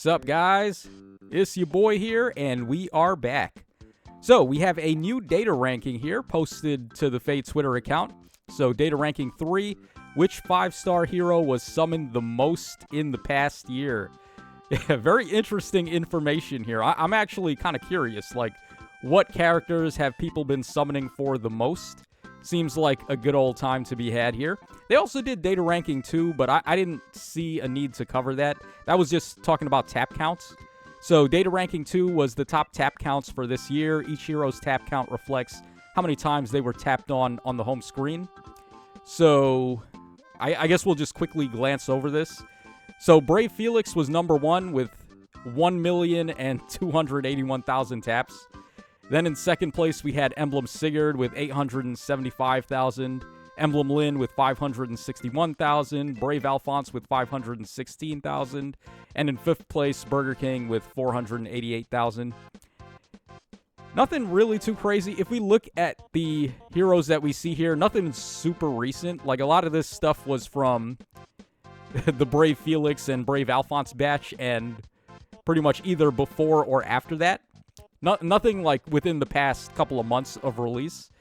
Sup, guys? It's your boy here, and we are back. So, we have a new data ranking here posted to the Fate Twitter account. So, data ranking 3, which 5-star hero was summoned the most in the past year? Yeah, very interesting information here. I'm actually kind of curious, like, what characters have people been summoning for the most? Seems like a good old time to be had here. They also did data ranking too, but I didn't see a need to cover that. That was just talking about tap counts. So data ranking 2 was the top tap counts for this year. Each hero's tap count reflects how many times they were tapped on the home screen. So I guess we'll just quickly glance over this. So Brave Felix was number 1 with 1,281,000 taps. Then in second place, we had Emblem Sigurd with 875,000, Emblem Lynn with 561,000, Brave Alphonse with 516,000, and in fifth place, Burger King with 488,000. Nothing really too crazy. If we look at the heroes that we see here, nothing super recent. Like, a lot of this stuff was from the Brave Felix and Brave Alphonse batch, and pretty much either before or after that. Nothing like within the past couple of months of release.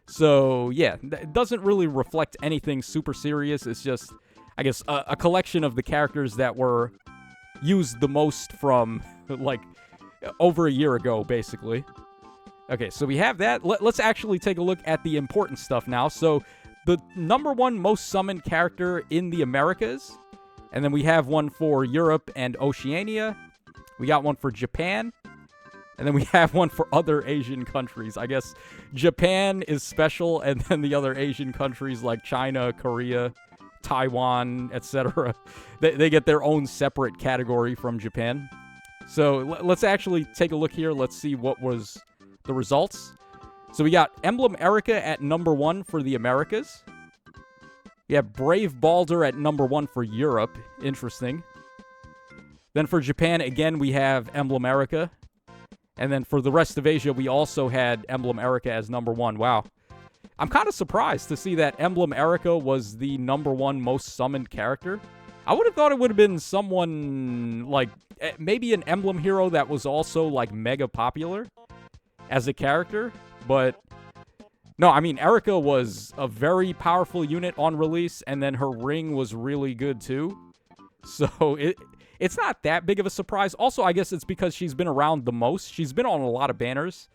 So, yeah, it doesn't really reflect anything super serious. It's just, I guess, a collection of the characters that were used the most from, like, over a year ago, basically. Okay, so we have that. Let's actually take a look at the important stuff now. So, the number 1 most summoned character in the Americas. And then we have one for Europe and Oceania. We got one for Japan. And then we have one for other Asian countries. I guess Japan is special, and then the other Asian countries like China, Korea, Taiwan, etc. They get their own separate category from Japan. So let's actually take a look here. Let's see what was the results. So we got Emblem Erica at number 1 for the Americas. We have Brave Balder at number 1 for Europe. Interesting. Then for Japan, again, we have Emblem Erica. And then for the rest of Asia, we also had Emblem Erica as number 1. Wow. I'm kind of surprised to see that Emblem Erica was the number 1 most summoned character. I would have thought it would have been someone like maybe an Emblem hero that was also like mega popular as a character. But no, I mean, Erica was a very powerful unit on release, and then her ring was really good too. So it's not that big of a surprise. Also, I guess it's because she's been around the most. She's been on a lot of banners.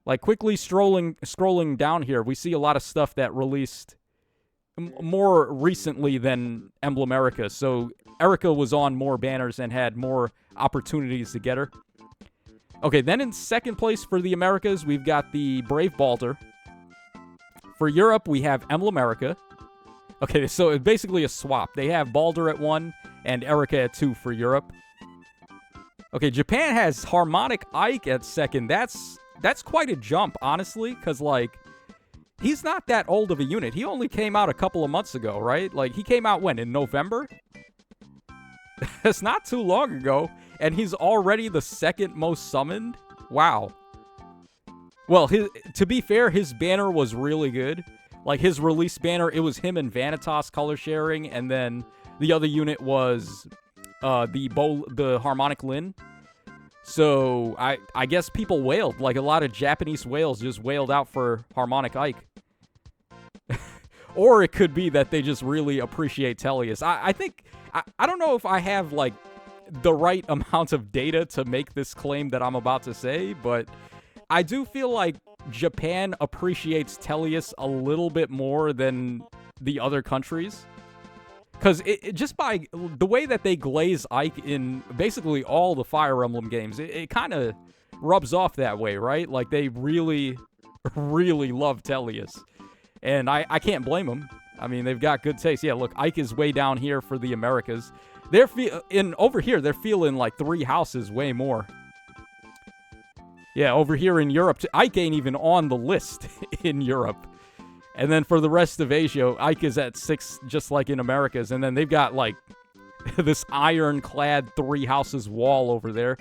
Like, quickly scrolling down here, we see a lot of stuff that released more recently than Emblem Erica. So, Erica was on more banners and had more opportunities to get her. Okay, then in second place for the Americas, we've got the Brave Balder. For Europe, we have Emblem Erica. Okay, so it's basically a swap. They have Balder at 1 and Erica at 2 for Europe. Okay, Japan has Harmonic Ike at 2nd. That's quite a jump, honestly, because, like, he's not that old of a unit. He only came out a couple of months ago, right? Like, he came out when? In November? That's not too long ago, and he's already the 2nd most summoned? Wow. Well, to be fair, his banner was really good. Like, his release banner, it was him and Vanitas color sharing, and then the other unit was the Harmonic Lin. So I guess people wailed. Like, a lot of Japanese whales just wailed out for Harmonic Ike. Or it could be that they just really appreciate Tellius. I think, I don't know if I have, like, the right amount of data to make this claim that I'm about to say, but I do feel like Japan appreciates Tellius a little bit more than the other countries. Because it just by the way that they glaze Ike in basically all the Fire Emblem games, it kind of rubs off that way, right? Like, they really, really love Tellius. And I can't blame them. I mean, they've got good taste. Yeah, look, Ike is way down here for the Americas. Over here, they're feeling like 3 houses way more. Yeah, over here in Europe, Ike ain't even on the list in Europe. And then for the rest of Asia, Ike is at 6, just like in Americas. And then they've got, like, this ironclad 3 houses wall over there.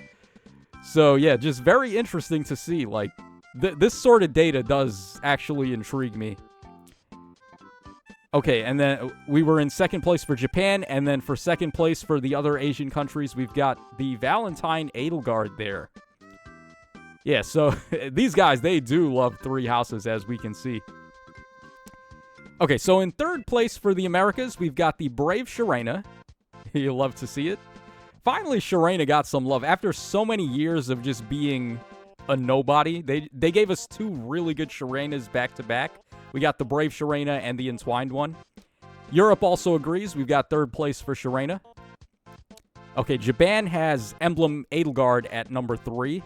So, yeah, just very interesting to see. Like, this sort of data does actually intrigue me. Okay, and then we were in second place for Japan, and then for second place for the other Asian countries, we've got the Valentine Edelgard there. Yeah, so these guys, they do love three houses, as we can see. Okay, so in third place for the Americas, we've got the Brave Sharena. You'll love to see it. Finally, Sharena got some love. After so many years of just being a nobody, they gave us two really good Sharenas back-to-back. We got the Brave Sharena and the Entwined one. Europe also agrees. We've got third place for Sharena. Okay, Japan has Emblem Edelgard at number 3.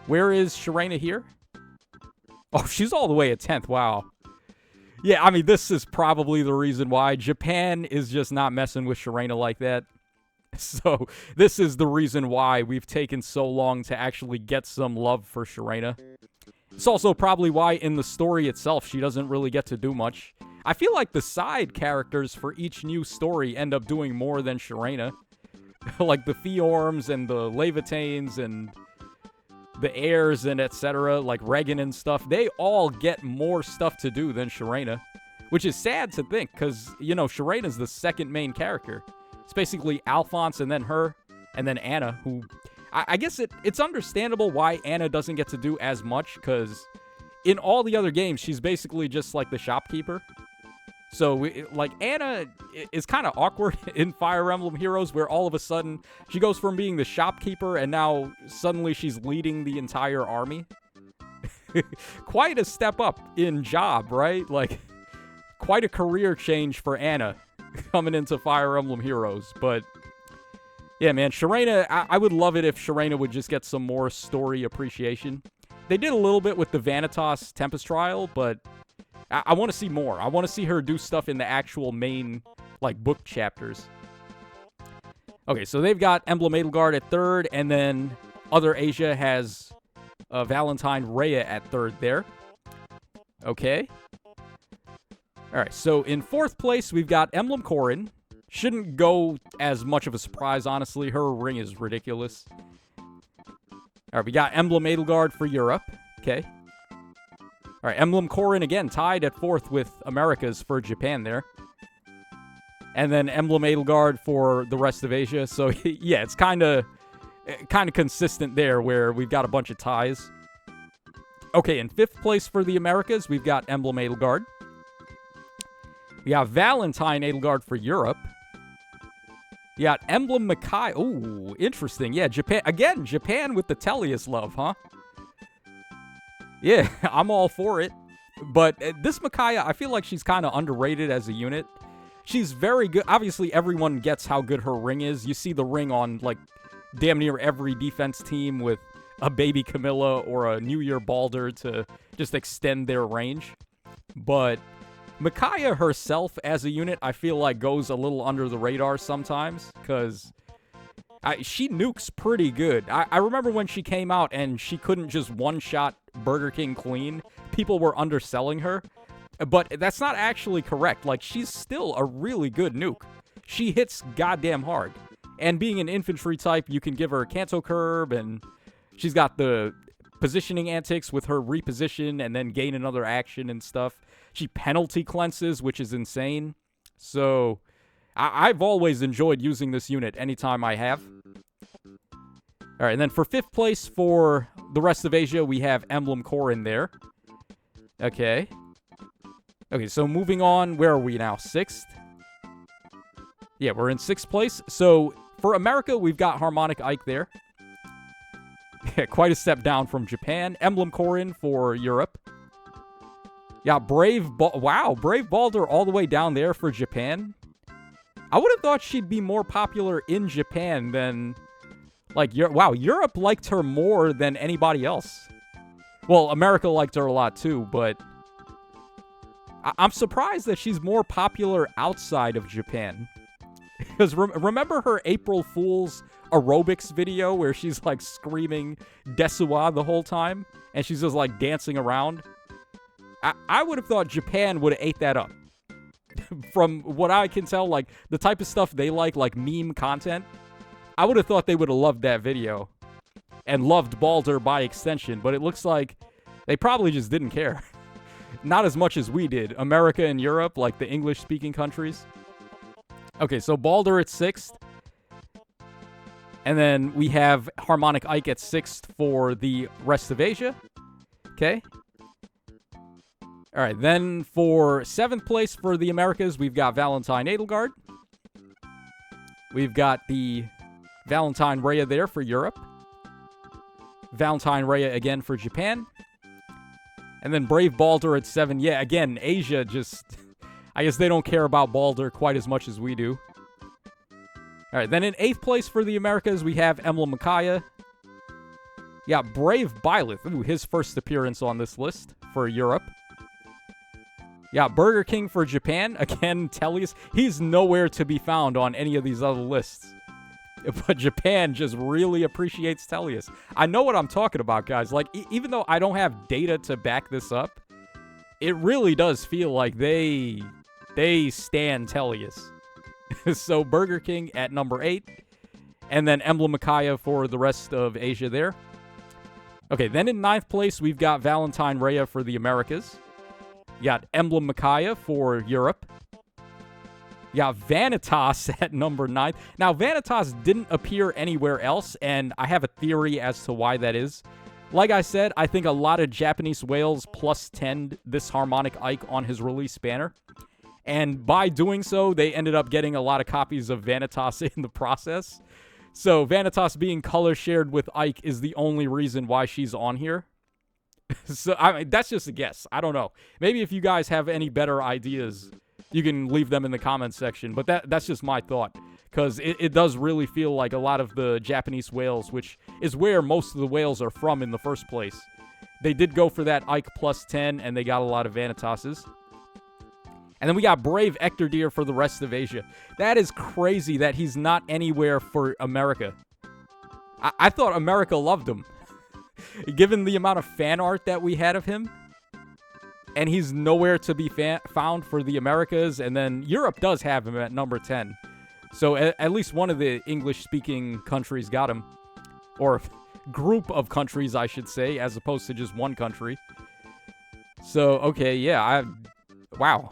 Where is Sharena here? Oh, she's all the way at 10th. Wow. Yeah, I mean, this is probably the reason why. Japan is just not messing with Sharena like that. So, this is the reason why we've taken so long to actually get some love for Sharena. It's also probably why in the story itself she doesn't really get to do much. I feel like the side characters for each new story end up doing more than Sharena. Like the Fiorms and the Levitanes and the Heirs and etc., like Regan and stuff, they all get more stuff to do than Sharena. Which is sad to think, because, you know, Sharena's the second main character. It's basically Alphonse and then her, and then Anna, who... I guess it's understandable why Anna doesn't get to do as much, because in all the other games, she's basically just like the shopkeeper. So, like, Anna is kind of awkward in Fire Emblem Heroes, where all of a sudden she goes from being the shopkeeper, and now suddenly she's leading the entire army. Quite a step up in job, right? Like, quite a career change for Anna coming into Fire Emblem Heroes, but... yeah, man, Sharena, I would love it if Sharena would just get some more story appreciation. They did a little bit with the Vanitas Tempest Trial, but I want to see more. I want to see her do stuff in the actual main, like, book chapters. Okay, so they've got Emblem Edelgard at 3rd, and then Other Asia has Valentine Rhea at 3rd there. Okay. Alright, so in 4th place, we've got Emblem Corrin. Shouldn't go as much of a surprise, honestly. Her ring is ridiculous. Alright, we got Emblem Edelgard for Europe. Okay. Alright, Emblem Corrin again, tied at 4th with Americas for Japan there. And then Emblem Edelgard for the rest of Asia. So, yeah, it's kind of consistent there, where we've got a bunch of ties. Okay, in 5th place for the Americas, we've got Emblem Edelgard. We got Valentine Edelgard for Europe. You got Emblem Makai. Ooh, interesting. Yeah, Japan. Again, Japan with the Tellius love, huh? Yeah, I'm all for it. But this Micaiah, I feel like she's kind of underrated as a unit. She's very good. Obviously, everyone gets how good her ring is. You see the ring on, like, damn near every defense team with a baby Camilla or a New Year Balder to just extend their range. But Micaiah herself as a unit, I feel like goes a little under the radar sometimes, because she nukes pretty good. I remember when she came out and she couldn't just one-shot Burger King clean. People were underselling her, but that's not actually correct. Like, she's still a really good nuke. She hits goddamn hard. And being an infantry type, you can give her Canto Curb, and she's got the positioning antics with her reposition and then gain another action and stuff. She penalty cleanses, which is insane. So, I've always enjoyed using this unit anytime I have. Alright, and then for 5th place for the rest of Asia, we have Emblem Corrin there. Okay. Okay, so moving on, where are we now? 6th? Yeah, we're in 6th place. So, for America, we've got Harmonic Ike there. Yeah, quite a step down from Japan. Emblem Corrin for Europe. Yeah, Brave Balder all the way down there for Japan. I would have thought she'd be more popular in Japan than, like, wow, Europe liked her more than anybody else. Well, America liked her a lot too, but I'm surprised that she's more popular outside of Japan. Because remember her April Fool's aerobics video where she's, like, screaming Desuwa the whole time? And she's just, like, dancing around? I would have thought Japan would have ate that up. From what I can tell, like, the type of stuff they like meme content, I would have thought they would have loved that video. And loved Balder by extension, but it looks like they probably just didn't care. not as much as we did. America and Europe, like the English-speaking countries. Okay, so Baldur at 6th. And then we have Harmonic Ike at 6th for the rest of Asia. Okay. All right, then for 7th place for the Americas, we've got Valentine Edelgard. We've got the Valentine Rhea there for Europe. Valentine Rhea again for Japan. And then Brave Baldur at 7. Yeah, again, Asia just... I guess they don't care about Baldur quite as much as we do. All right, then in 8th place for the Americas, we have Emblem Micaiah. Yeah, Brave Byleth. Ooh, his first appearance on this list for Europe. Yeah, Burger King for Japan. Again, Tellius. He's nowhere to be found on any of these other lists. But Japan just really appreciates Tellius. I know what I'm talking about, guys. Like, even though I don't have data to back this up, it really does feel like they stan Tellius. So Burger King at number 8. And then Emblem Micaiah for the rest of Asia there. Okay, then in 9th place, we've got Valentine Rhea for the Americas. You got Emblem Micaiah for Europe. You got Vanitas at number 9. Now, Vanitas didn't appear anywhere else, and I have a theory as to why that is. Like I said, I think a lot of Japanese whales plus 10'd this Harmonic Ike on his release banner. And by doing so, they ended up getting a lot of copies of Vanitas in the process. So Vanitas being color shared with Ike is the only reason why she's on here. So I mean, that's just a guess. I don't know. Maybe if you guys have any better ideas, you can leave them in the comments section. But that's just my thought. Because it does really feel like a lot of the Japanese whales, which is where most of the whales are from in the first place. They did go for that Ike plus 10, and they got a lot of Vanitases. And then we got Brave Ectordeer for the rest of Asia. That is crazy that he's not anywhere for America. I thought America loved him. Given the amount of fan art that we had of him. And he's nowhere to be found for the Americas. And then Europe does have him at number 10. So at least one of the English-speaking countries got him. Or group of countries, I should say, as opposed to just one country. So, okay, yeah, wow.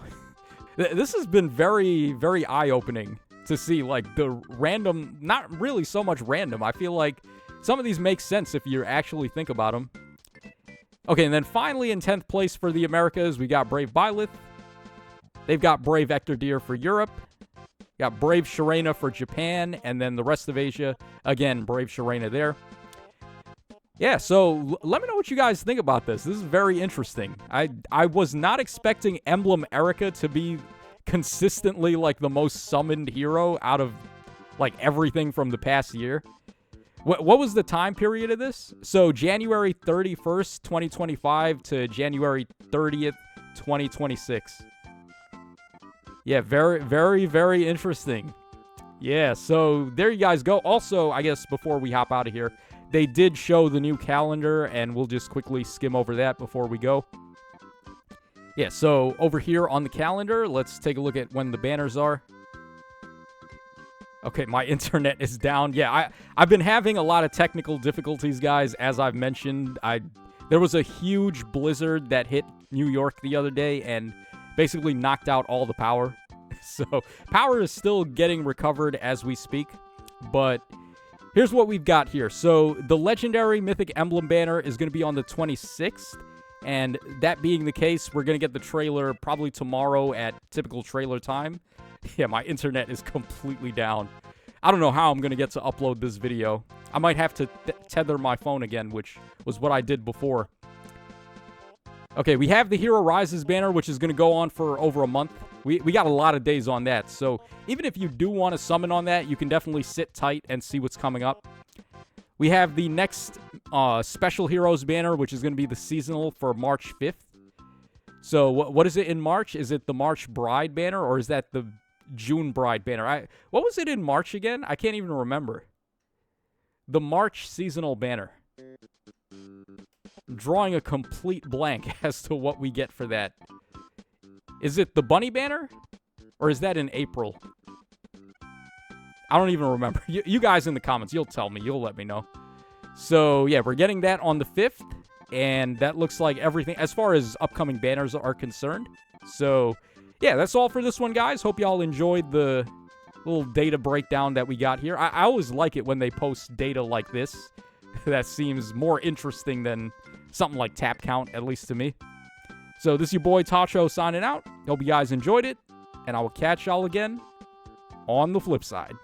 This has been very, very eye-opening to see, like, the random, not really so much random. I feel like some of these make sense if you actually think about them. Okay, and then finally in 10th place for the Americas, we got Brave Byleth. They've got Brave Ectordeer for Europe. Got Brave Sharena for Japan. And then the rest of Asia, again, Brave Sharena there. Yeah, so let me know what you guys think about this. This is very interesting. I was not expecting Emblem Erica to be consistently, like, the most summoned hero out of, like, everything from the past year. What was the time period of this? So January 31st, 2025 to January 30th, 2026. Yeah, very, very, very interesting. Yeah, so there you guys go. Also, I guess before we hop out of here, they did show the new calendar, and we'll just quickly skim over that before we go. Yeah, so over here on the calendar, let's take a look at when the banners are. Okay, my internet is down. Yeah, I've been having a lot of technical difficulties, guys, as I've mentioned. There was a huge blizzard that hit New York the other day and basically knocked out all the power. So power is still getting recovered as we speak, but here's what we've got here. So the legendary Mythic Emblem banner is going to be on the 26th, and that being the case, we're going to get the trailer probably tomorrow at typical trailer time. Yeah, my internet is completely down. I don't know how I'm going to get to upload this video. I might have to tether my phone again, which was what I did before. Okay, we have the Hero Rises banner, which is going to go on for over a month. We got a lot of days on that, so even if you do want to summon on that, you can definitely sit tight and see what's coming up. We have the next Special Heroes banner, which is going to be the seasonal for March 5th. So what is it in March? Is it the March Bride banner, or is that the June Bride banner? What was it in March again? I can't even remember. The March seasonal banner. I'm drawing a complete blank as to what we get for that. Is it the Bunny banner? Or is that in April? I don't even remember. You guys in the comments, you'll tell me. You'll let me know. So, yeah, we're getting that on the 5th. And that looks like everything as far as upcoming banners are concerned. So, yeah, that's all for this one, guys. Hope y'all enjoyed the little data breakdown that we got here. I always like it when they post data like this. That seems more interesting than something like tap count, at least to me. So this is your boy Tacho signing out. Hope you guys enjoyed it, and I will catch y'all again on the flip side.